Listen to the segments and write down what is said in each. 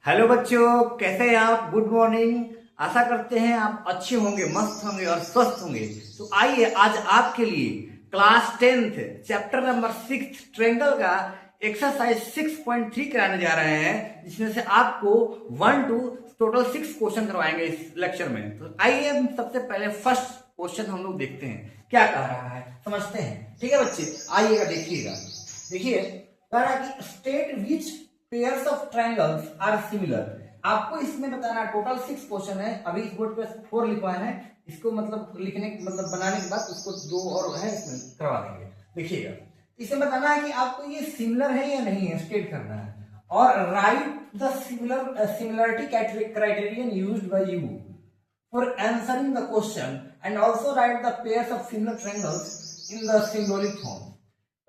Hello बच्चों, कैसे हैं आप? Good morning. आशा करते हैं आप अच्छे होंगे, मस्त होंगे और स्वस्थ होंगे। तो आइए आज आपके लिए class 10th chapter number 6 triangle का एक्सरसाइज 6.3 कराने जा रहे हैं, जिसमें से आपको 1 to टोटल 6 क्वेश्चन करवाएंगे इस लेक्चर में। तो आइए हम सबसे पहले फर्स्ट क्वेश्चन हम लोग देखते हैं क्या कह रहा है, समझते हैं। ठीक है बच्चे, आइएगा देखिएगा। देखिए, कह रहा है कि state which pairs of triangles are similar. आपको इसमें बताना टोटल 6 क्वेश्चन है। अभी इस बोर्ड पे 4 लिखवाए हैं, इसको मतलब लिखने मतलब बनाने के बाद उसको 2 और है इसमें करवा देंगे। देखिएगा, इसमें बताना है कि आपको ये सिमिलर है या नहीं है, स्टेट करना है। और right the similarity criterion used by you for answering the question and also write the pairs of similar triangles in the symbolic form।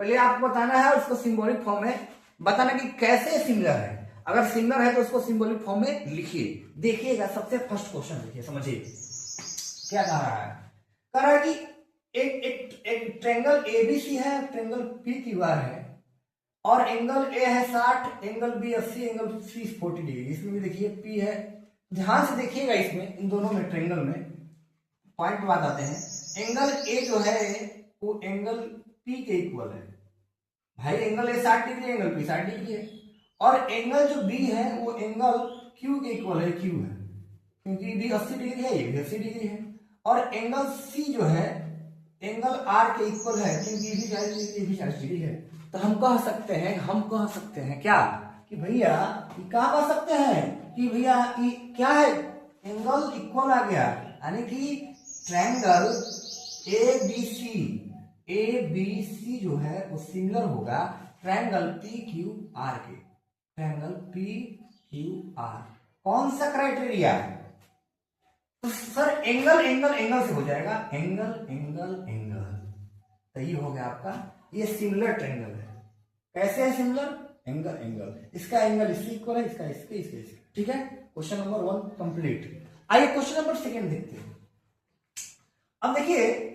पहले आपको बताना है उसको सिंबॉलिक फॉर्म में बताना कि कैसे सिमिलर है। अगर सिमिलर है तो उसको सिंबॉलिक फॉर्म में लिखिए। देखिएगा, सबसे फर्स्ट क्वेश्चन देखिए, समझिए क्या कह रहा है। कह रहा है कि एक ट्रायंगल एबीसी है, ट्रायंगल पी क्यू आर है, और एंगल ए है 60, angle B 80, angle C 40 degree. इसमें भी देखिए पी है। ध्यान से देखिएगा, इसमें इन दोनों में ट्रायंगल में पॉइंट बात आते हैं। एंगल ए जो है वो एंगल पी के इक्वल है। भाई angle A 60 degree, angle P 60 degree है। और एंगल जो बी है वो एंगल क्यू के इक्वल है, क्यू है, क्योंकि बी 80 डिग्री है, ये भी 80 डिग्री है। और एंगल सी जो है एंगल आर के इक्वल है, क्योंकि ये भी 40 डिग्री, ये भी 40 डिग्री है। तो हम कह सकते हैं क्या कि भैया ये क्या कह सकते हैं कि भैया ये क्या है, एंगल इक्वल आ गया, यानी कि ट्रायंगल ए बी सी जो है वो सिमिलर होगा ट्रायंगल पी क्यू आर के। ट्रायंगल पी क्यू आर कौन सा क्राइटेरिया है? तो सर एंगल एंगल एंगल से हो जाएगा, एंगल एंगल एंगल। तो ये हो गया आपका, ये सिमिलर ट्रायंगल है। कैसे है सिमिलर? Angle angle. इसका एंगल इससे इक्वल है, इसका इसके इसके इसके। ठीक है, क्वेश्चन नंबर 1 कंप्लीट। आइए क्वेश्चन नंबर 2 देखते हैं। अब देखिए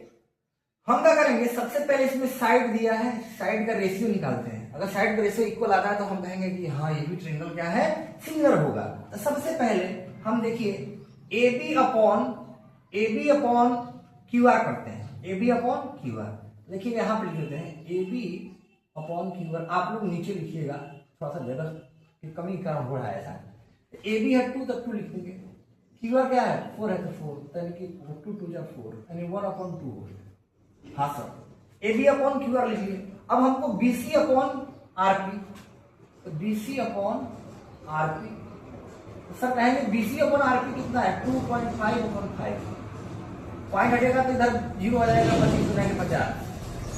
हम क्या करेंगे, सबसे पहले इसमें साइड दिया है, साइड का रेशियो निकालते हैं। अगर साइड का रेशियो इक्वल आता है तो हम कहेंगे कि हाँ ये भी ट्रायंगल क्या है, सिमिलर होगा। तो सबसे पहले हम देखिए A B upon Q R करते हैं। A B upon Q R, देखिए यहां पर लिख देते हैं A B upon Q R. आप लोग नीचे लिखिएगा, थोड़ा सा जगह की कमी कारण हो रहा है ऐसा। ए बी है 2 तक 2 लिख देंगे। क्यू आर क्या है 4 है तो 4, यानी कि 2 2 जा 4, यानी 1 अपॉन 2। हाँ sir, A B upon Q R लिखिए। अब हमको B C upon R P, तो B C upon R P sir कहेंगे बीसी अपॉन आरपी कितना है 2.5 अपॉन 5। पॉइंट हटेगा तो इधर 0 आ जाएगा, 25 50,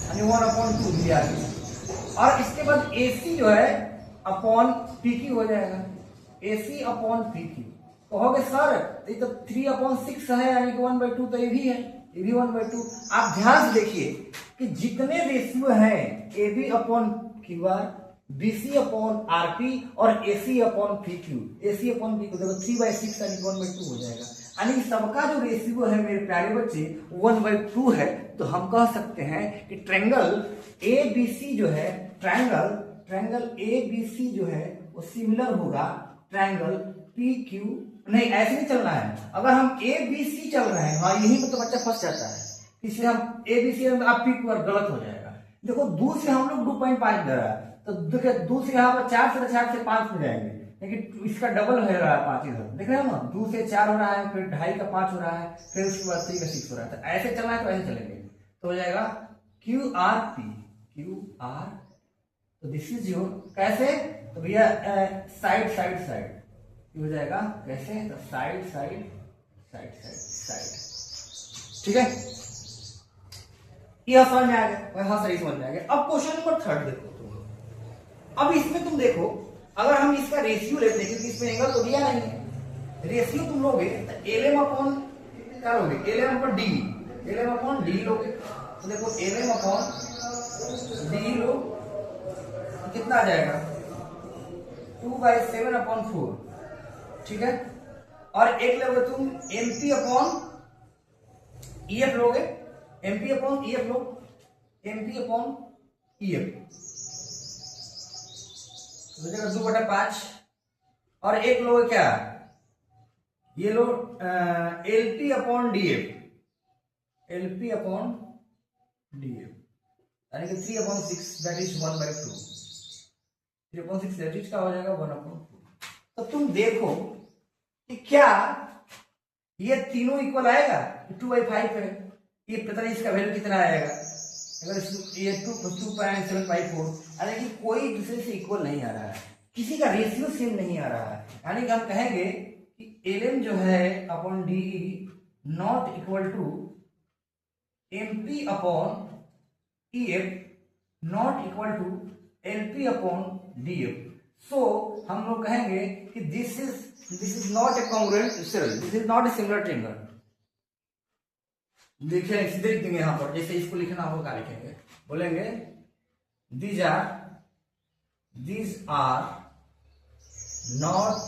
यानी 1 अपॉन 2 दिया। और इसके बाद एसी जो है अपॉन पी क्यू हो जाएगा, एसी अपॉन पी क्यू। कहोगे सर ये तो 3 अपॉन 6 है, यानी कि 1/2, तो ये भी है, ये भी 1/2। आप ध्यान से देखिए कि जितने रेशियो है A B upon Q R, BC upon RP और AC upon P Q, AC upon P Q, देखो 3/6 यानी 1/2 हो जाएगा। यानी सबका जो रेशियो है मेरे प्यारे बच्चे 1/2 है। तो हम कह सकते हैं कि ट्रायंगल ए बी सी जो है, ट्रायंगल ए बी सी जो है वो सिमिलर होगा ट्रायंगल पी क्यू। नहीं, ऐसे नहीं चलना है। अगर हम ए बी सी चल रहे हैं, हाँ यही मतलब बच्चा फंस जाता है, इसलिए हम ए बी सी आप पी क्यू गलत हो जाएगा। देखो दूर से हम लोग 2.5 दे रहा है, तो देखिए दूसरे यहाँ पर 4 से 5 में जाएंगे, लेकिन इसका डबल हो रहा है 5 इधर, देख रहे हो ना, 2 से 4 हो रहा है, फिर 2.5 का 5 हो रहा है, फिर उसके बाद 3 का 6 हो रहा है। तो ऐसे चलना है तो ऐसे चलेंगे, तो हो जाएगा Q R P, Q are. तो दिस इज योर, कैसे, तो भैया साइड साइड साइड हो जाएगा, कैसे, तो side side side side side. ठीक है, यह समझ में आ गया? हाँ सही समझ में आ गया। अब क्वेश्चन नंबर 3 देखो तुम। अब इसमें तुम देखो, अगर हम इसका रेशियो लेते हैं, क्योंकि इसमें एंगल तो दिया नहीं है, रेशियो तुम लोगे तो एलएम अपॉन क्या लोगे, LM upon D, LM upon D लोगे। तो देखो एलएम अपॉन डी लो, कितना आ जाएगा 2/7 अपॉन 4। ठीक है, और एक लोगे तुम एमपी अपॉन ईएफ लोगे, एमपी अपॉन ईएफ लो, एमपी अपॉन ईएफ हो जाएगा 2/5 और एक लो क्या, ये लो LP upon DF, LP upon DF, यानी कि 3/6 दैट इज 1/2, 3/6 दैट इज क्या हो जाएगा 1/2। तो तुम देखो कि क्या ये तीनों इक्वल आएगा, 2/5 है, ये पता नहीं इसका वैल्यू कितना आएगा, अगर ये 2.7/4, यानी कि कोई दूसरे से इक्वल नहीं आ रहा है, किसी का रेशियो सेम नहीं आ रहा है, यानी कि हम कहेंगे कि LM जो है upon DE not equal to MP upon EF not equal to LP upon DF। So हम लोग कहेंगे कि this is not a congruent triangle, this is not a similar triangle. देखिए सीधे लिख देंगे यहां पर, जैसे इसको लिखना होगा क्या लिखेंगे, बोलेंगे these are not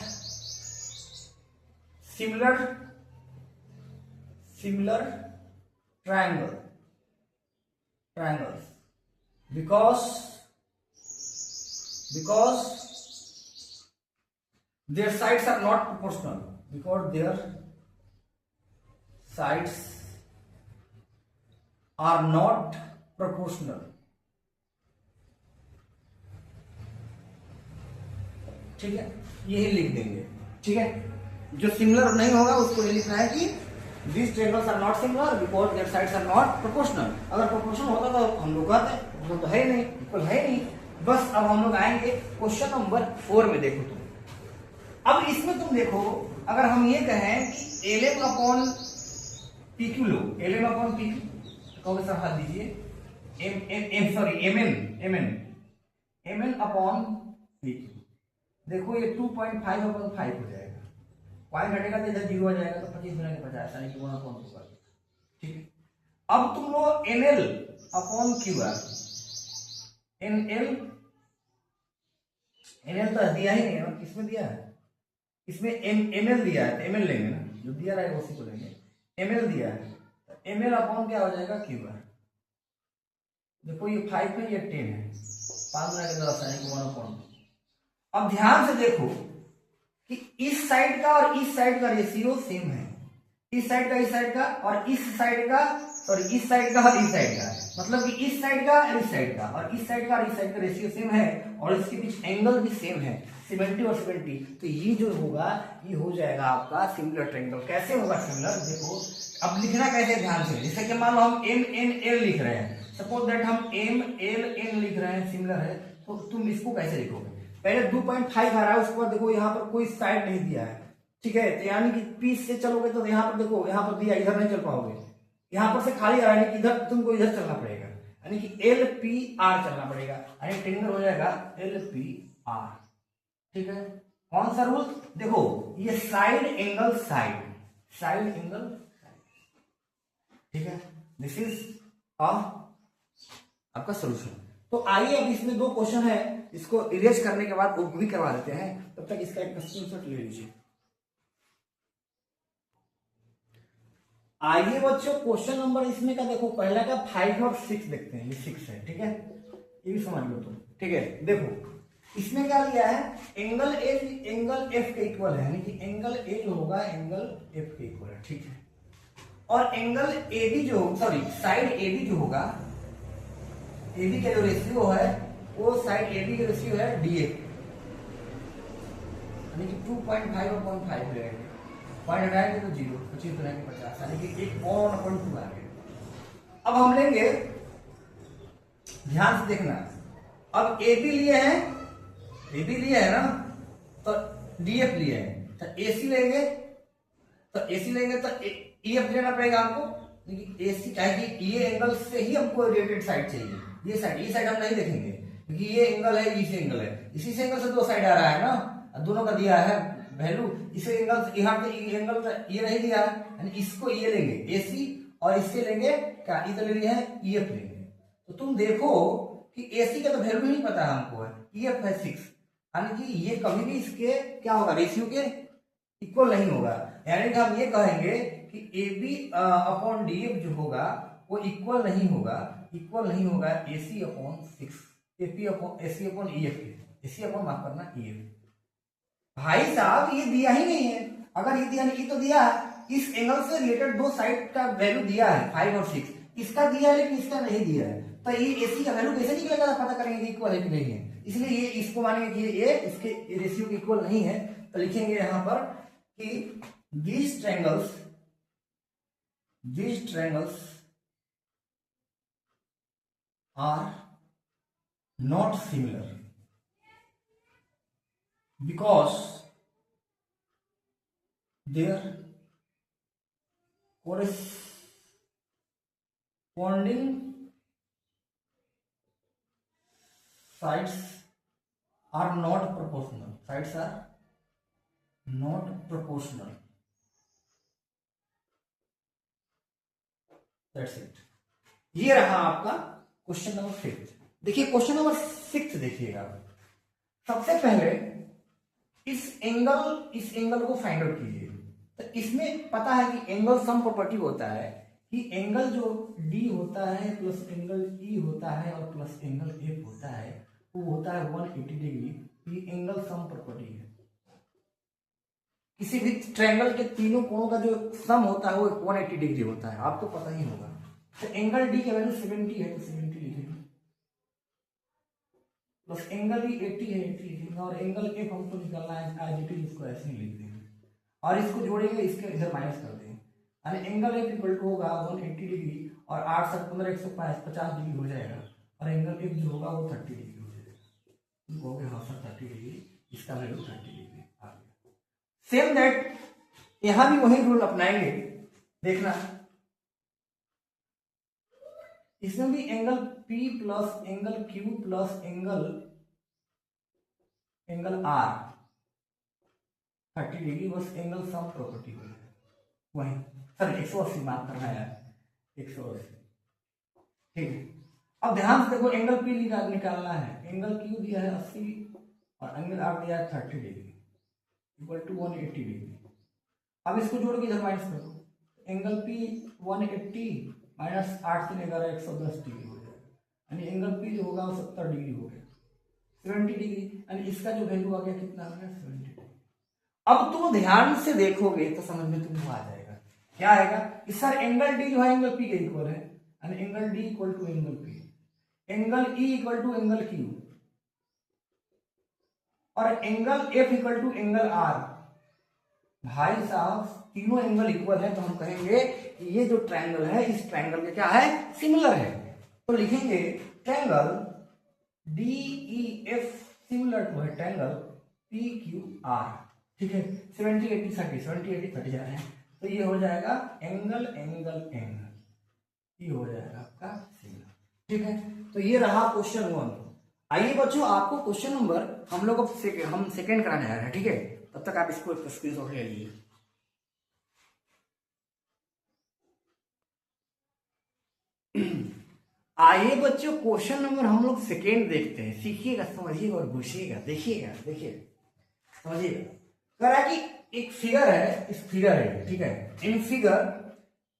similar triangles because their sides are not proportional, because their sides are not proportional। ठीक है, यही लिख देंगे। ठीक है, जो सिमिलर नहीं होगा उसको ये लिखना है कि these triangles are not similar because their sides are not proportional। अगर प्रोपोर्शनल होता तो हम लोग कहते, वो तो है नहीं, इक्वल है नहीं। बस अब हम लोग आएंगे क्वेश्चन नंबर 4 में। देखो तुम, अब इसमें तुम देखो, अगर हम ये कहें कि LM अपॉन PQ लो, LM अपॉन PQ कहोगे सर हाथ दीजिए, MN अपॉन PQ, देखो ये 2.5/5 हो जाएगा, पॉइंट हटेगा तो इधर 0 आ जाएगा, तो 25 गुना के 50 यानी कि 1/2। ठीक है, अब तुम लो NL अपॉन QR, NL तो दिया ही नहीं है, किसमें दिया है, इसमें ML दिया है, तो ML लेंगे ना, जो दिया रहेगा उसी को लेंगे। ML दिया है तो ML अपॉन क्या हो जाएगा QR। देखो ये 5 है, ये 10 है, 5 गुना के 10 यानी कि 1/2। अब ध्यान से देखो कि इस साइड का और इस साइड का रेशियो सेम है, इस साइड का इस साइड का, और इस साइड का सॉरी इस साइड का और इस साइड का, मतलब कि इस साइड का और इस साइड का, और इस साइड का और इस साइड का रेशियो सेम है, और इसके बीच एंगल भी सेम है 70 और 70। तो ये जो होगा ये हो जाएगा आपका सिमिलर ट्रायंगल। कैसे होगा सिमिलर, देखो अब लिखना कैसे, ध्यान से। जैसे कि मान लो हम MNL लिख रहे हैं, सपोज दैट हम MLN लिख रहे हैं, सिमिलर है, तो तुम इसको कैसे लिखोगे, पहले 2.5 आ रहा है, उसके बाद देखो यहाँ पर कोई साइड नहीं दिया है। ठीक है, तो यानी कि P से चलोगे तो यहाँ पर देखो, यहाँ पर दिया, इधर नहीं चल पाओगे, यहाँ पर से खाली आ रहा है, इधर तुमको इधर चलना पड़ेगा, यानी कि LPR चलना पड़ेगा, यानी ट्रायंगल हो जाएगा LPR। ठीक है, कौन सा रूल, देखो ये साइड एंगल साइड एंगल, ठीक है, दिस इज आपका सोल्यूशन। तो आइए अब इसमें 2 क्वेश्चन है, इसको इरेज करने के बाद वो भी करवा देते हैं, तब तक इसका एक स्क्रीनशॉट ले लीजिए। आइए बच्चों, क्वेश्चन नंबर इसमें का देखो, पहला का 5 और 6 देखते हैं, ये 6 है। ठीक है, ये भी समझ लो तुम। ठीक है, देखो इसमें क्या लिया है, एंगल F के इक्वल है, यानी कि एंगल A जो होगा एंगल F के इक्वल है। ठीक है, और एंगल AB जो साइड AB जो होगा, AB का जो रेशियो है वो साइड AB का रेशियो है DF, यानी कि 2.5/5 हो जाएगा, पॉइंट हटाएंगे तो 0, 25 गुना के 50, यानी कि 1/2 आ गया। अब हम लेंगे, ध्यान से देखना, अब AB लिए है ना, तो DF लिए है, तो AC लेंगे तो EF लेना पड़ेगा हमको, लेकिन AC क्या है कि ये एंगल से ही हमको रिलेटेड साइड चाहिए, ये साइड हम नहीं देखेंगे, क्योंकि ये एंगल है, इसी एंगल है, इसी से एंगल से 2 साइड आ रहा है ना, दोनों का दिया है वैल्यू, इसे एंगल से यहाँ पे एंगल ये नहीं दिया है, यानी इसको ये लेंगे AC, और इससे लेंगे क्या, इधर ले लिया है EF लेंगे। तो तुम देखो कि AC का तो वैल्यू नहीं पता है हमको, है EF है 6, यानी कि ये कभी भी इसके क्या होगा, रेशियो के इक्वल नहीं होगा, यानी कि हम ये कहेंगे कि AB अपॉन DF जो होगा वो इक्वल नहीं होगा AC upon 6, AC upon EF के, AC अपॉन माफ करना EF। भाई साहब ये दिया ही नहीं है, अगर ये दिया नहीं तो दिया है, इस एंगल से रिलेटेड दो साइड का वैल्यू दिया है 5 और 6, इसका दिया है लेकिन इसका नहीं दिया है, तो ये एसी का वैल्यू कैसे निकलेगा, पता करेंगे इक्वल है कि नहीं है। इसलिए ये इसको मानेंगे कि ये इसके रेशियो के इक्वल नहीं है, तो लिखेंगे यहां पर कि these triangles are not similar because their corresponding sides are not proportional. Sides are not proportional. That's it. ये रहा आपका क्वेश्चन नंबर 5। देखिए क्वेश्चन नंबर 6 देखिएगा। सबसे पहले इस एंगल को फाइंड आउट कीजिए। तो इसमें पता है कि एंगल सम प्रॉपर्टी होता है कि एंगल जो डी होता है प्लस एंगल ई होता है और प्लस एंगल एफ होता है वो होता है 180 डिग्री। ये एंगल सम प्रॉपर्टी है। किसी भी ट्रायंगल के तीनों कोणों का जो सम होता है वो 180 डिग्री होता है, आपको पता ही होगा। तो एंगल डी का वैल्यू 70 है तो 70 लिखेंगे, प्लस एंगल ई 80 है 80 लिखेंगे, और एंगल एफ हमको निकालना है आज इट इज, इसको ऐसे ही लिख देंगे और इसको जोड़ेंगे, इसके इधर माइनस कर देंगे। यानी एंगल एफ इक्वल टू होगा 180 डिग्री और 8 से 15 150 डिग्री हो जाएगा, और एंगल एफ जो होगा वो 30 डिग्री हो जाएगा। हो गया हाँ सर 30 डिग्री, इसका वैल्यू 30 डिग्री आ गया। सेम दैट यहां भी वही रूल अपनाएंगे। देखना इसमें भी angle P plus angle Q plus angle R 30 degree, बस एंगल सम प्रॉपर्टी हो जाए वही। सर 180 मार्क करना है यार, 180 ठीक है। अब ध्यान से देखो एंगल P निकालना है, एंगल Q दिया है 80 और एंगल R दिया है 30 डिग्री इक्वल टू 180 डिग्री। अब इसको जोड़ के इधर माइनस करो, एंगल P 180 माइनस 8 से लेकर 110 डिग्री हो जाएगा, यानी एंगल P जो होगा वो 70 डिग्री हो गया, 70 डिग्री, यानी इसका जो वैल्यू आ गया कितना आ गया 70 डिग्री। अब तुम ध्यान से देखोगे तो समझ में तुमको आ जाएगा क्या आएगा कि सर एंगल डी जो है एंगल P के इक्वल है, यानी angle D equal to angle P, angle E equal to angle Q और angle F equal to angle R। भाई साहब तीनों एंगल इक्वल है तो हम कहेंगे कि ये जो ट्रायंगल है इस ट्रायंगल के क्या है सिमिलर है। तो लिखेंगे ट्रायंगल DEF सिमिलर टू है ट्रायंगल PQR, ठीक है। 70 80 30 70 80 30 जा रहे हैं, तो ये हो जाएगा एंगल एंगल एंगल, ये हो जाएगा आपका सिमिलर, ठीक है। तो ये रहा क्वेश्चन 1। आइए बच्चों आपको क्वेश्चन नंबर हम लोग हम सेकेंड कराने जा रहे हैं, ठीक है। तब तक आप इसको स्क्रीनशॉट ले लीजिए। आइए बच्चों क्वेश्चन नंबर हम लोग सेकेंड देखते हैं, सीखिएगा समझिएगा और घुसिएगा, देखिएगा समझिएगा। करा कि एक फिगर है, इस फिगर है, ठीक है। In figure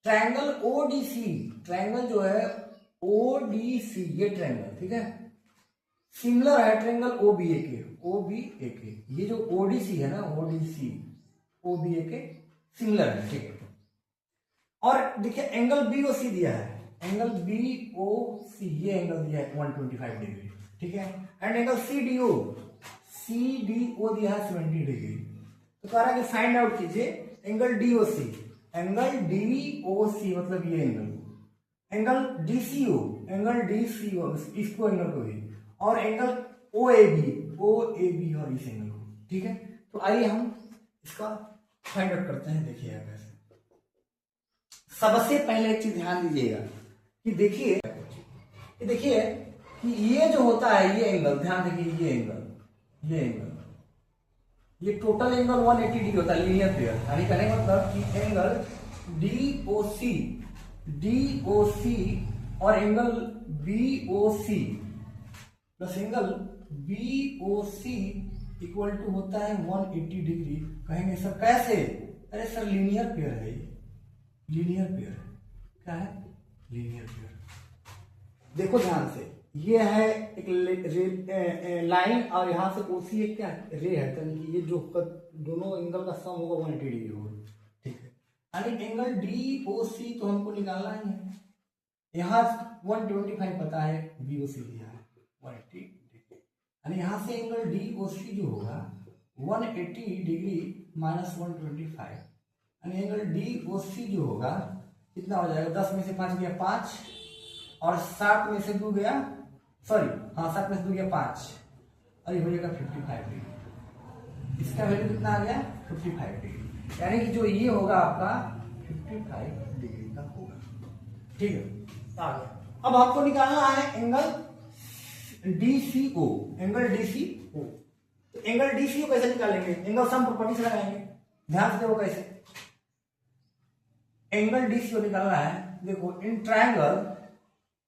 triangle ODC, triangle जो है ODC ये ट्रायंगल, ठीक है, सिमिलर है ट्रायंगल OBAK। ये जो ODC है ना ODC OBAK सिमिलर है, ठीक है। और देखिए एंगल BOC दिया है, एंगल BOC ये एंगल दिया है 125 डिग्री, ठीक है। एंड एंगल CDO दिया है 70 डिग्री। तो कह रहा है कि फाइंड आउट कीजिए एंगल DOC, एंगल DOC मतलब ये एंगल DCO इसको एंगल को भी, और एंगल OAB और इस एंगल को, ठीक है। तो आइए हम इसका फाइंड आउट करते हैं, देखिएगा कैसे। सबसे पहले एक चीज ध्यान दीजिएगा कि देखिए कि ये जो होता है ये एंगल, ध्यान देखिए ये टोटल एंगल 180 डिग्री होता है लीनियर पेयर, यानी कहने का मतलब कि एंगल DOC और angle BOC plus angle BOC equal to होता है 180 डिग्री। कहेंगे सर कैसे? अरे सर लीनियर पेयर है, लीनियर पेयर क्या है? Linear pair. देखो ध्यान से, ये है एक लाइन और यहाँ से ओसी एक क्या रे है, तो ये जो दोनों एंगल का सम होगा 180 डिग्री होगा। ठीक है, यानी एंगल डी ओ सी तो हमको निकालना ही है। यहाँ 125 पता है, बी ओ सी दिया है 180 डिग्री, यानी यहाँ से एंगल डी ओ सी जो होगा 180 डिग्री माइनस 125, यानी एंगल डी ओ सी जो होगा कितना हो जाएगा, 10 में से 5 गया 5, और 7 में से 2 गया, सॉरी हाँ 7 में से 2 गया 5, और ये हो जाएगा 55 डिग्री। इसका वैल्यू कितना आ गया 55 डिग्री, यानी कि जो ये होगा आपका 55 डिग्री का होगा। ठीक है, आ गया। अब आपको निकालना है एंगल डीसीओ, एंगल डीसीओ। तो एंगल डीसीओ कैसे निकालेंगे, एंगल सम प्रॉपर्टी से लगाएंगे, ध्यान से देखो कैसे। एंगल डीसीओ निकालना है, देखो इन ट्रायंगल,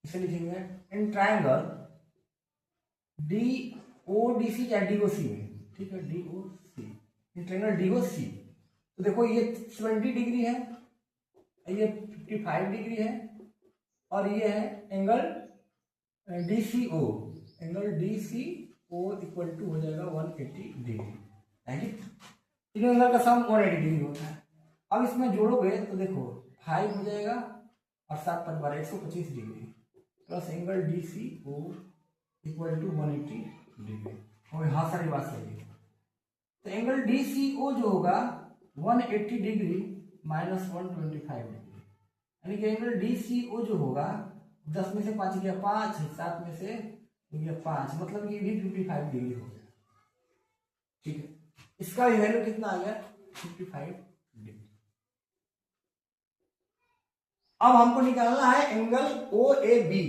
इसे लिखेंगे इन ट्रायंगल डीओडीसी या डीओसी में, ठीक है डीओसी, इन ट्रायंगल डीओसी। तो देखो ये 70 डिग्री है, ये 55 डिग्री है, और ये है angle DCO, angle DCO equal to हो जाएगा 180 डिग्री, यानी तीनों एंगल का सम 180 डिग्री होता है। अब इसमें जोड़ोगे तो देखो 5 हो जाएगा और 7 पर 12 125 degree plus angle DCO equal to 180 degree, और यहाँ सारी बात सही है। तो एंगल डीसीओ जो होगा 180 डिग्री माइनस 125 डिग्री, यानी कि एंगल डीसीओ जो होगा 10 में से 5 गया 5, 7 में से गया 5, मतलब ये भी 55 डिग्री हो गया। ठीक है, इसका वैल्यू कितना आ गया 55 डिग्री। अब हमको निकालना है एंगल ओ ए बी।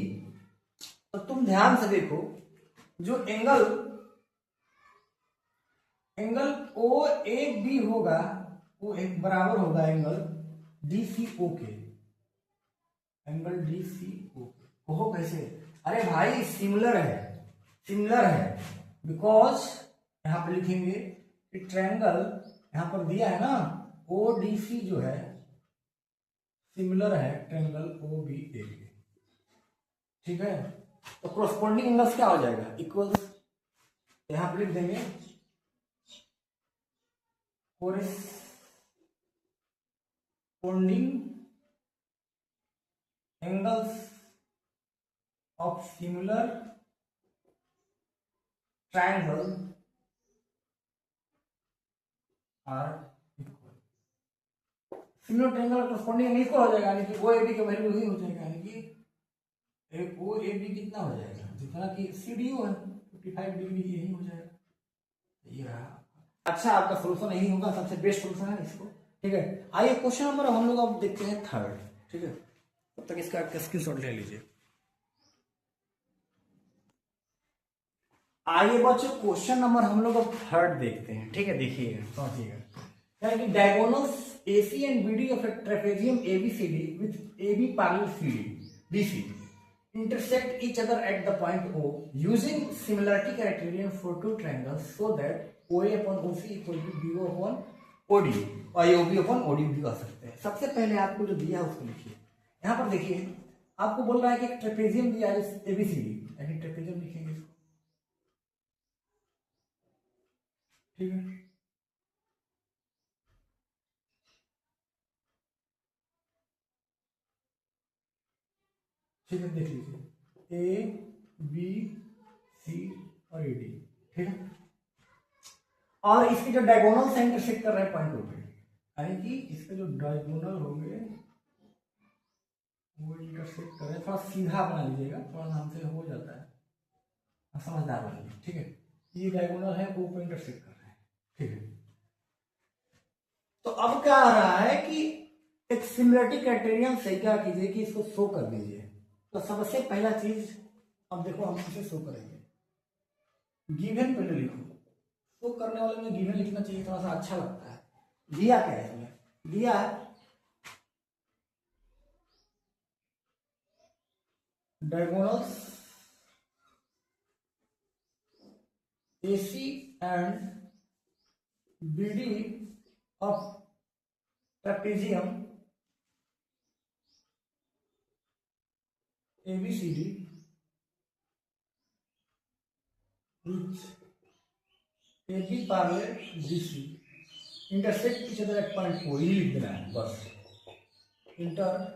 तो तुम ध्यान से देखो, जो एंगल ओ ए बी होगा वो एक बराबर होगा एंगल डीसीओ के, एंगल डीसीओ के हो कैसे, अरे भाई सिमिलर है, सिमिलर है, बिकॉज यहां पर लिखेंगे कि ट्रायंगल यहां पर दिया है ना ओ डी सी जो है सिमिलर है ट्रायंगल ओ बी ए के। ठीक है, तो कोरस्पोंडिंग एंगल्स क्या हो जाएगा, इक्वल्स, यहां पर लिख देंगे corresponding angles of similar triangle are equal. Similar triangle corresponding equal हो जाएगा, यानी कि ओ ए बी का वैल्यू ही हो जाएगा, यानी कि ओ ए बी कितना हो जाएगा, जितना कि सी डी ओ है 55 डिग्री, यही हो जाएगा। ये रहा, अच्छा आपका सोल्यूशन यही होगा, सबसे बेस्ट सोल्यूशन है इसको। ठीक है, आइए क्वेश्चन नंबर हम लोग अब देखते हैं 3rd। ठीक है, तब तक इसका स्क्रीनशॉट ले लीजिए। आइए बच्चों क्वेश्चन नंबर हम लोग अब 3rd देखते हैं। ठीक है, देखिएगा समझिएगा, कि diagonals AC and BD of A trapezium ABCD with AB parallel CD BC intersect each other at the point O using similarity criterion for two triangles so that OA upon OC equal to BO upon OD, और ये OB upon OD भी कर सकते हैं। सबसे पहले आपको जो दिया है उसको लिखिए। यहाँ पर देखिए आपको बोल रहा है कि एक ट्रेपेजियम दिया है ABCD, यानी ट्रेपेजियम लिखेंगे इसको। ठीक है, ठीक है, देख लीजिए A B C और AD। ठीक है, और इसके जो डायगोनल से इंटरसेक्ट कर रहे हैं पॉइंट पे, यानी कि इसके जो डायगोनल होंगे वो इंटरसेक्ट कर रहे हैं, थोड़ा सीधा बना लीजिएगा, थोड़ा हमसे हो जाता है, समझदार बनिए। ठीक है, ये डायगोनल है वो इंटरसेक्ट कर रहे हैं। ठीक है, तो अब क्या आ रहा है कि एक सिमिलरिटी क्राइटेरियन से क्या कीजिए कि इसको शो कर दीजिए। तो सबसे पहला चीज अब देखो हम इसे शो करेंगे, गिवन पहले लिखो, शो करने वाले में गिवन लिखना चाहिए, थोड़ा सा अच्छा लगता है। दिया क्या है इसमें, दिया है diagonals AC and BD of trapezium ABCD which AB parallel DC intersect each other at point O, यही लिख देना है बस, intersect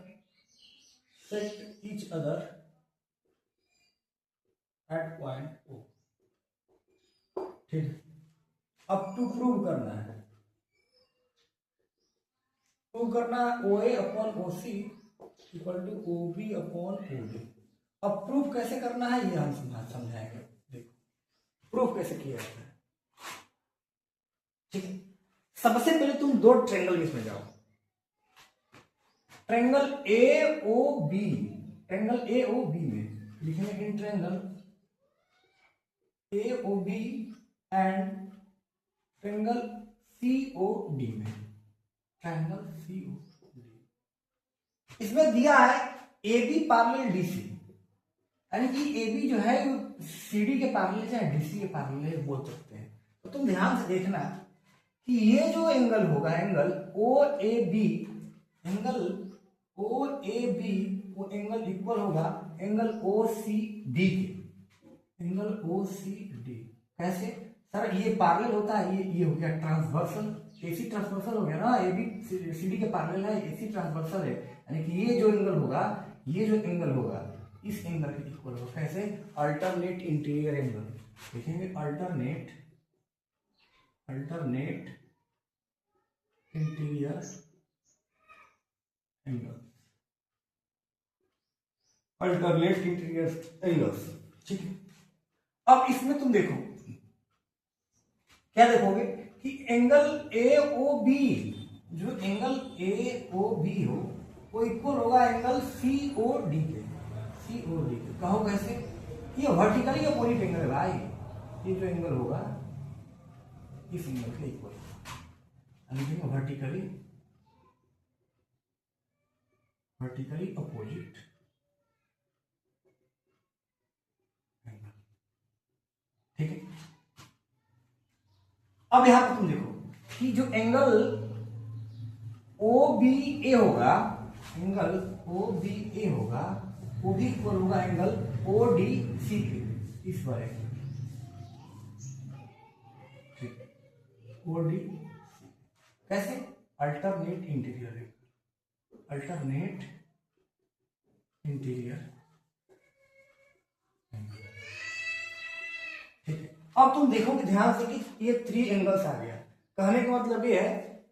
each other at point O, ठीक है। अब टू प्रूव करना है, प्रूव करना है OA upon OC equal to OB upon OD। अब प्रूफ कैसे करना है ये हम समझाएंगे। देखो प्रूफ कैसे किया जाता है, ठीक है। सबसे पहले तुम दो ट्रायंगल इसमें जाओ, ट्रायंगल AOB, ट्रायंगल AOB में लिखेंगे in triangle AOB and triangle COD में, ट्रायंगल COD इसमें दिया है AB पैरेलल DC, यानी कि AB जो है CD के पैरेलल या DC के पैरेलल बोल सकते हैं। तो तुम ध्यान से देखना कि ये जो एंगल होगा, एंगल OAB, एंगल OAB वो एंगल इक्वल होगा एंगल OCD के, एंगल OCD। कैसे सर, ये पैरेलल होता है, ये हो गया ट्रांसवर्सल, AC ट्रांसवर्सल हो गया ना, AB CD के पैरेलल है, AC ट्रांसवर्सल है, यानी कि ये जो एंगल होगा, ये जो एंगल होगा इस एंगल के इक्वल होगा। कैसे, अल्टरनेट इंटीरियर एंगल लिखेंगे, alternate interior angle, alternate interior angles, ठीक है। अब इसमें तुम देखो क्या देखोगे कि एंगल AOB, जो एंगल AOB हो वो इक्वल होगा एंगल COD के, COD के। कहो कैसे, ये वर्टिकली अपोजिट एंगल है भाई, ये जो एंगल होगा इस एंगल के इक्वल, वर्टिकली अपोजिट एंगल, ठीक है। अब यहां पर तुम देखो कि जो एंगल OBA होगा, एंगल OBA होगा वो भी इक्वल होगा एंगल ODC के, इस बार OD कैसे, अल्टरनेट इंटीरियर है, अल्टरनेट इंटीरियर, ठीक है। अब तुम देखोगे ध्यान से कि ये 3 एंगल्स आ गया। कहने का मतलब ये है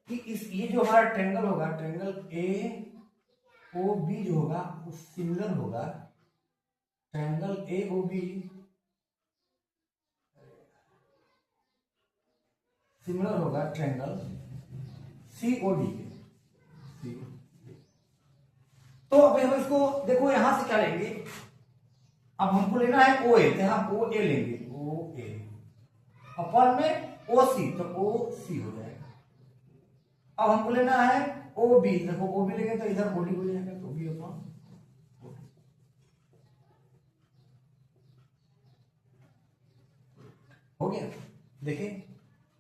कि इस ये जो हमारा ट्रायंगल होगा, ट्रायंगल AOB जो होगा वो सिमिलर होगा ट्रायंगल AOB, सिमिलर होगा ट्रायंगल COD के। तो अब हम इसको देखो यहां से क्या लेंगे, अब हमको लेना है OA, तो यहां OA लेंगे, OA अपन में OC, तो OC हो जाएगा। अब हमको लेना है OB, देखो OB लेंगे तो इधर OD हो जाएगा, तो OB अपन हो गया। देखिए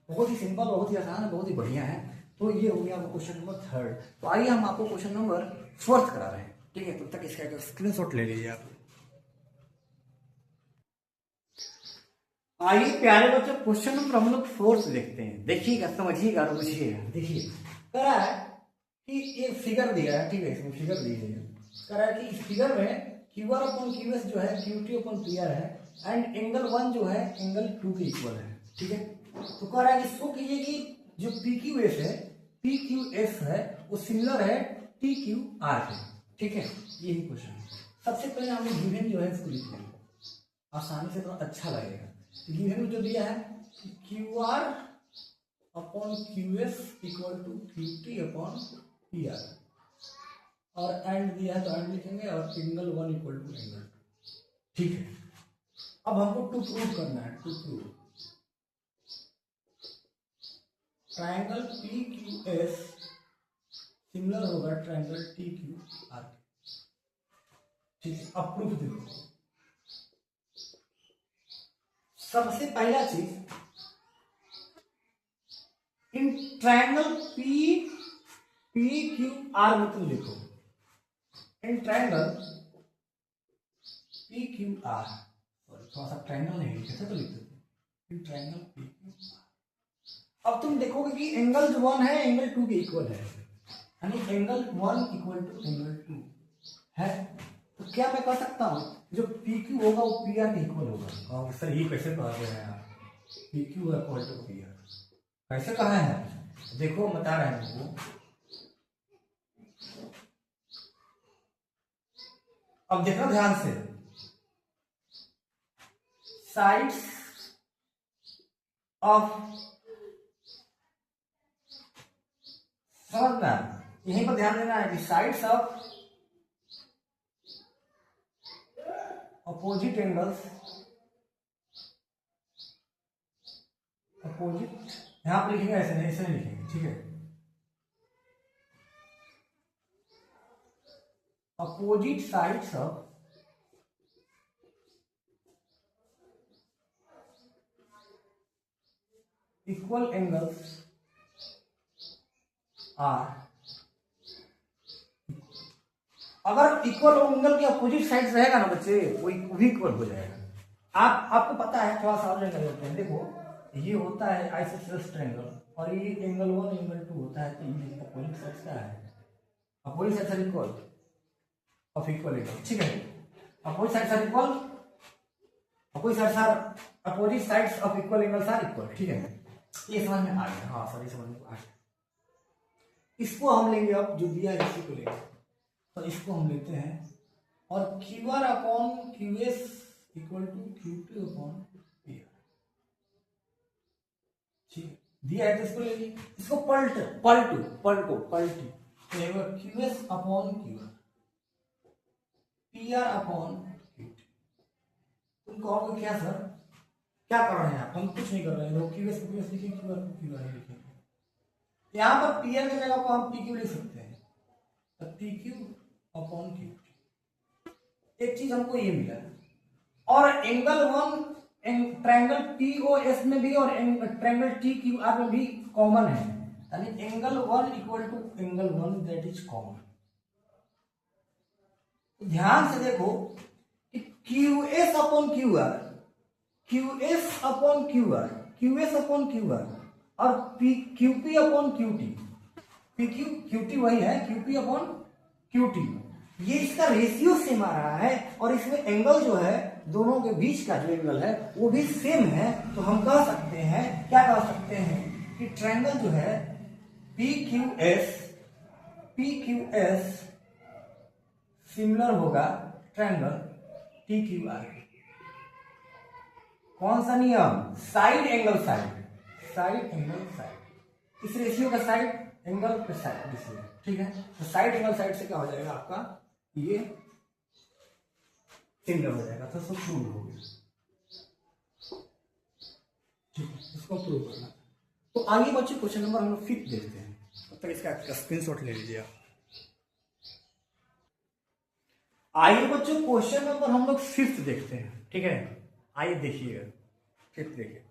बहुत ही सिंपल, बहुत ही आसान है, बहुत ही बढ़िया है। तो ये हो गया क्वेश्चन नंबर 3। तो आइए हम आपको क्वेश्चन नंबर 4 करा रहे हैं, ठीक है। तब तक इसका स्क्रीनशॉट ले लीजिए आप। आइए प्यारे बच्चों क्वेश्चन नंबर हम लोग 4 से देखते हैं। देखिएगा, समझिएगा और बुझिएगा। देखिए कह रहा है कि ये फिगर दिया है, ठीक है, इसमें फिगर दी है, कह रहा है कि इस फिगर में QR अपॉन QS जो है QT अपॉन PR है एंड एंगल 1 जो है एंगल 2 के इक्वल है, ठीक है। तो कह रहा है कि शो कीजिए कि जो PQS है, PQS है वो सिमिलर है TQR के, ठीक है। यही क्वेश्चन है। सबसे पहले हम गिवन जो है इसको लिख लेंगे, आसानी से, थोड़ा अच्छा लगेगा। गिवन में जो दिया है QR upon QS equal to QT upon PR, और एंड दिया है तो एंड लिखेंगे, और एंगल 1 इक्वल टू एंगल 2, ठीक है। अब हमको टू प्रूव करना है, to prove triangle PQS similar होगा ट्रायंगल TQR, ठीक है। अब प्रूफ देखो, सबसे पहला चीज इन ट्रायंगल PQR में तुम लिखो, इन ट्रायंगल PQR, सॉरी थोड़ा सा ट्रायंगल नहीं लिखे थे तो लिख दो, in triangle P Q are. अब तुम देखोगे कि एंगल जो 1 है एंगल 2 के इक्वल है, यानी एंगल 1 इक्वल टू एंगल 2 है। तो क्या मैं कह सकता हूं जो पी क्यू होगा वो पी आर के इक्वल होगा। और सर ये कैसे कहा गया है यार, P Q equal to P R कैसे कहा है? देखो बता रहे हैं तुमको। अब देखना ध्यान से, साइड्स ऑफ, समझना यहीं पर ध्यान देना है कि sides of opposite angles, opposite यहां पर लिखेंगे ऐसे नहीं, ऐसे नहीं लिखेंगे, ठीक है। Opposite sides of equal angles are, अगर इक्वल एंगल के अपोजिट साइड रहेगा ना बच्चे वो भी इक्वल हो जाएगा। आपको पता है, थोड़ा सा और जगह लेते हैं। देखो ये होता है आइसोसेलेस ट्रायंगल और ये एंगल 1 एंगल 2 होता है, तो ये अपोजिट साइड क्या है, opposite side are equal of equal angle, ठीक है। Opposite sides are equal, opposite sides of equal angles are equal, ठीक है। ये समझ में आ गया? हाँ सर ये समझ में आ गया। इसको हम लेंगे, अब जो दिया है इसी को लेंगे, तो इसको हम लेते हैं और Q R upon Q S equal to Q T upon P R, ठीक है। दिया है तो इसको ले लीजिए, इसको पलटी Q S upon Q are, P R upon Q T. तुम कहोगे क्या सर क्या कर रहे हैं आप? हम कुछ नहीं कर रहे हैं, क्यू एस को क्यू एस लिखेंगे, क्यू आर को क्यू आर लिखेंगे। यहाँ पर पी आर की जगह को हम पी क्यू लिख सकते हैं, तो पी क्यू अपॉन क्यू। एक चीज हमको ये मिला, और angle 1 triangle P O S में भी और ट्रायंगल टी क्यू आर में भी कॉमन है, यानी angle 1 equal to angle 1 that is common. ध्यान से देखो कि Q S upon Q R, Q S upon Q R, Q S upon Q R और P Q P upon Q T, P Q Q T वही है, Q P upon Q T, ये इसका ratio same आ रहा है और इसमें angle जो है दोनों के बीच का जो एंगल है वो भी सेम है। तो हम कह सकते हैं, क्या कह सकते हैं कि ट्रायंगल जो है पी क्यू एस सिमिलर होगा ट्रायंगल टी क्यू आर। कौन सा नियम? साइड एंगल साइड, इस रेशियो का साइड एंगल पे साइड रेशियो, ठीक है। तो साइड एंगल साइड से क्या हो जाएगा आपका, ये सिमिलर हो जाएगा, तो सब प्रूव हो गया, ठीक है। इसको प्रूव करना। तो आगे बच्चे क्वेश्चन नंबर हम लोग 5 देखते हैं, तब तक इसका स्क्रीनशॉट ले लीजिए आप। आइए बच्चों क्वेश्चन नंबर हम लोग 5 देखते हैं, ठीक है। आइए देखिएगा 5 देखिए,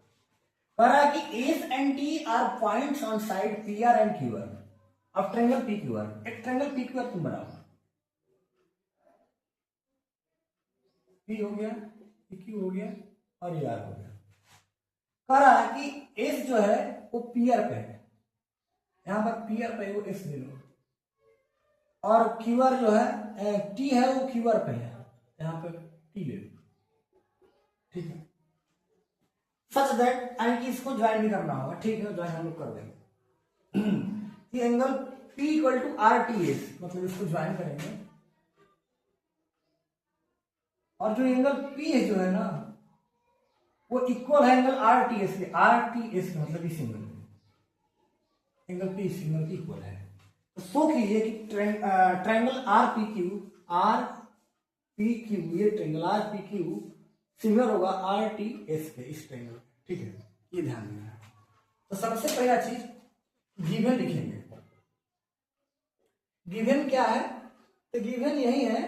कह रहा है कि S and T R points on side P R and Q R of triangle P Q are. एक ट्रायंगल पी क्यू आर तुम बनाओ, पी हो गया, पी क्यू हो गया और ये आर हो गया। कह रहा है कि एस जो है वो पी आर पे है, यहां पर पी आर पे वो एस ले लो, और क्यू आर जो है टी है वो क्यू आर पे है, यहां पे टी ले लो, ठीक है। सच दैट यानी कि इसको ज्वाइन भी करना होगा, ठीक है, ज्वाइन हम लोग कर देंगे। Angle P equal to R T S, मतलब इसको ज्वाइन करेंगे, और जो एंगल P है जो है ना वो इक्वल है एंगल आर टी एस के, आर टी एस मतलब इस एंगल P इस एंगल की इक्वल है। तो शो कीजिए कि ट्रायंगल आर पी क्यू, ये triangle R P Q similar होगा आर टी एस के, इस ट्रायंगल, ठीक है। ये ध्यान देना है। तो सबसे पहला चीज गिवन लिखेंगे। गिवन क्या है? तो गिवन यही है,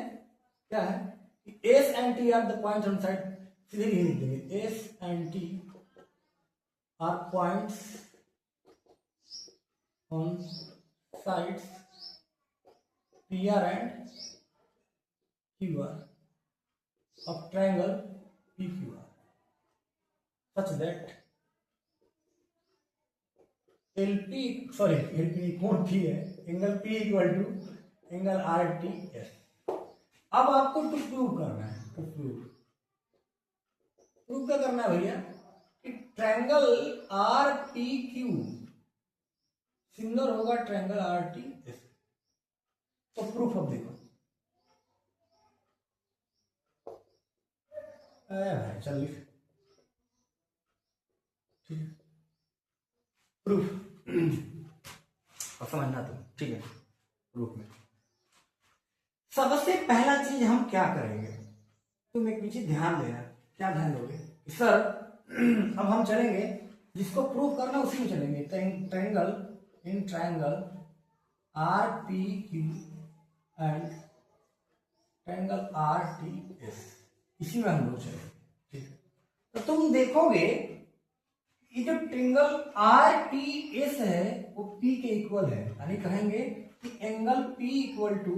क्या है कि S and T R the points on side, सीधे यही लिख देंगे, S and T R points on sides P R and Q R of triangle P Q R. such that LP कोण P है, angle P equal to angle RTS। अब आपको to prove करना है, टू प्रूव क्या करना है भैया कि ट्रायंगल RPQ सिमिलर होगा ट्रायंगल RTS। तो प्रूफ अब देखो, भाई चल लिख, ठीक है, प्रूफ और समझना तुम, ठीक है। प्रूफ में सबसे पहला चीज हम क्या करेंगे, तुम एक पीछे ध्यान देना, क्या ध्यान दोगे सर? अब हम चलेंगे, जिसको प्रूफ करना उसी में चलेंगे, triangle in triangle RPQ and triangle RTS, इसी में हम लोग चलेंगे, ठीक है। तो तुम देखोगे ये जो ट्रायंगल RTS है वो P के इक्वल है, यानी कहेंगे कि angle P equal to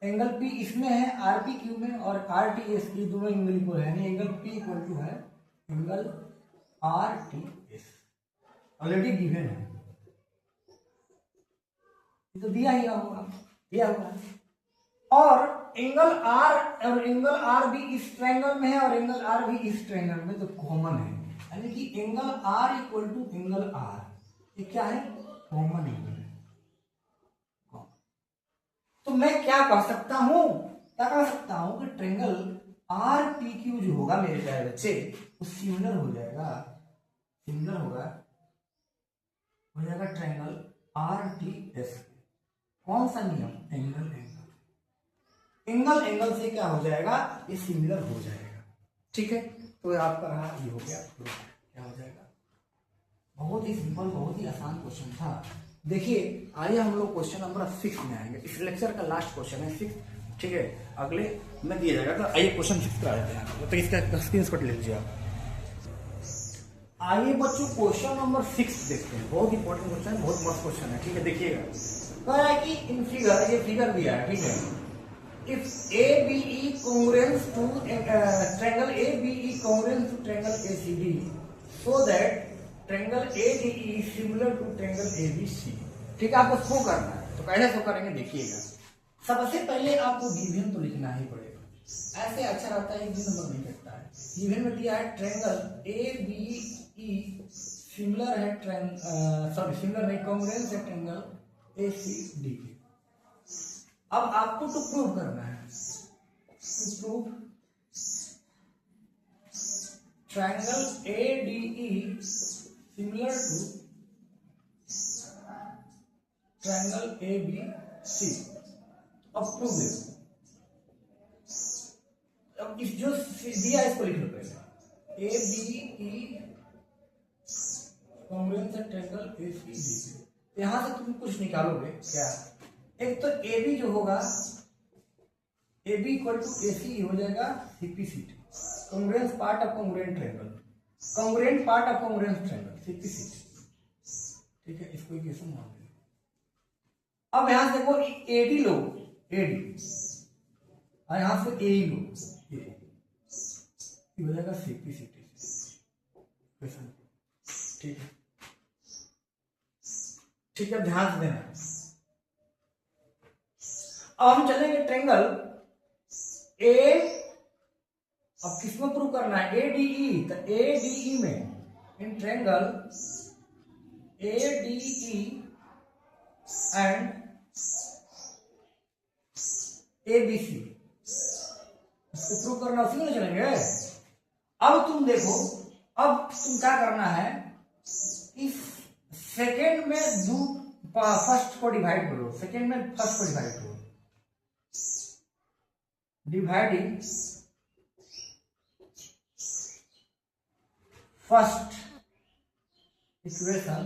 angle P इसमें है RPQ में और RTS की दोनों एंगल इक्वल है, यानी एंगल P इक्वल टू है एंगल RTS। ऑलरेडी गिवन है, तो दिया ही होगा, दिया हुआ है। और एंगल R और एंगल R भी इस ट्रायंगल में है और एंगल R भी इस ट्रायंगल में, तो कॉमन है, यानी कि angle R equal to angle R, ये क्या है? कॉमन एंगल है। तो मैं क्या कह सकता हूं, क्या कह सकता हूं कि ट्रायंगल RPQ जो होगा मेरे प्यारे बच्चे, वो सिमिलर हो जाएगा, सिमिलर होगा, हो जाएगा ट्रायंगल RTS। कौन सा नियम? एंगल एंगल, एंगल एंगल से क्या हो जाएगा? ये सिमिलर हो जाएगा, ठीक है। तो आपका रहा, ये हो गया, क्या हो जाएगा? बहुत ही सिंपल, बहुत ही आसान क्वेश्चन था। देखिए आइए हम लोग क्वेश्चन नंबर 6 में आएंगे, इस लेक्चर का लास्ट क्वेश्चन है 6, ठीक है, अगले में दिया जाएगा। तो आइए क्वेश्चन 6 पर आ जाते हैं, तो इसका स्क्रीनशॉट ले लीजिए आप। आइए बच्चों क्वेश्चन नंबर 6 देखते हैं, बहुत इंपॉर्टेंट क्वेश्चन है, बहुत मस्त क्वेश्चन है, ठीक है। देखिएगा, कह रहा है कि इन फिगर, ये फिगर दिया है, ठीक है, if ABE congruent to triangle ABE congruent to triangle ACD, so that triangle ADE is similar to triangle ABC, ठीक है। आपको शो करना है, तो कैसे शो करेंगे देखिएगा। सबसे पहले आपको गिवन तो लिखना ही पड़ेगा, ऐसे अच्छा रहता है, एक भी नंबर नहीं कटता है। गिवन में दिया है ट्रायंगल ABE सिमिलर है सिमिलर नहीं, कॉन्ग्रुएंट है ट्रायंगल ACD के। अब आपको टू प्रूव करना है, to prove triangle ADE similar to triangle ABC। अब प्रूव देखो, अब इस जो दिया इसको लिख लो पहले, ABE कॉन्ग्रुएंट है ट्रायंगल ACD। यहां से तुम कुछ निकालोगे क्या? एक तो AB जो होगा, AB इक्वल टू AC हो जाएगा CPCT, congruent part of congruent triangle, congruent part of congruent triangle CPCT, ठीक है। इसको इक्वेशन मान लो। अब यहां से देखो AD लो, AD और यहां से AE लो, ये हो जाएगा CPCT, ठीक है, ठीक है, ध्यान से देना। अब हम चलेंगे ट्रायंगल A, अब किसमें प्रूव करना है? ADE, तो ADE में in triangle ADE and ABC, इसको प्रूव करना, उसी में चलेंगे। अब तुम देखो, अब तुम क्या करना है, इस सेकेंड में फर्स्ट को डिवाइड करो, सेकेंड में फर्स्ट को डिवाइड करो, dividing first equation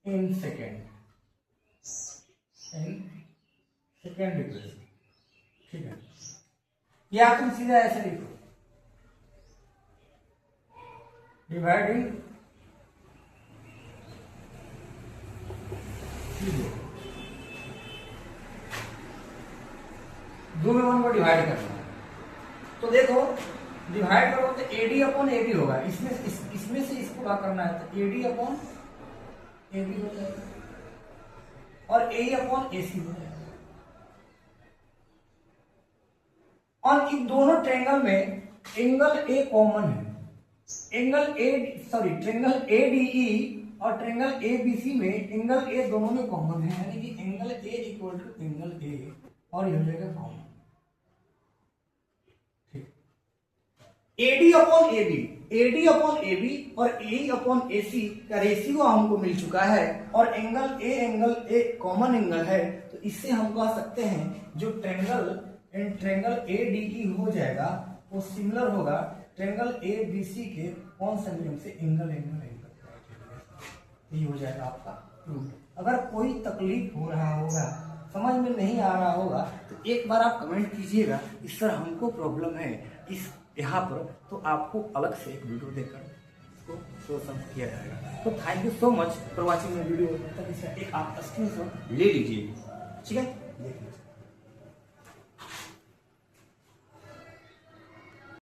in second equation, ठीक है। या तुम सीधा ऐसे लिखो, डिवाइडिंग दो में 1 को डिवाइड करना है। तो देखो डिवाइड करो तो AD अपॉन AB होगा, इसमें से इसको क्या करना है तो AD अपॉन AB हो जाएगा और AE अपॉन AC हो जाएगा। और इन दोनों ट्रायंगल में एंगल A कॉमन है, ट्रायंगल ADE और ट्रायंगल ABC में एंगल A दोनों में कॉमन है, यानी कि angle A equal to angle A और ये हो जाएगा कॉमन। AD अपॉन AB और AE अपॉन AC का रेशियो हमको मिल चुका है और एंगल A कॉमन एंगल है, तो इससे हम कह सकते हैं जो ट्रायंगल ADE हो जाएगा वो सिमिलर होगा ट्रायंगल ABC के कौन सा नियम से, एंगल ये हो जाएगा आपका प्रूफ। अगर कोई तकलीफ हो रहा होगा, समझ में नहीं आ रहा होगा तो एक बार आप कमेंट कीजिएगा इस सर हमको प्रॉब्लम है इस यहाँ पर, तो आपको अलग से एक वीडियो देकर इसको सोल्यूशन किया जाएगा। तो thank you so much for watching my video. तब इसका एक आप स्क्रीनशॉट ले लीजिए, ठीक है।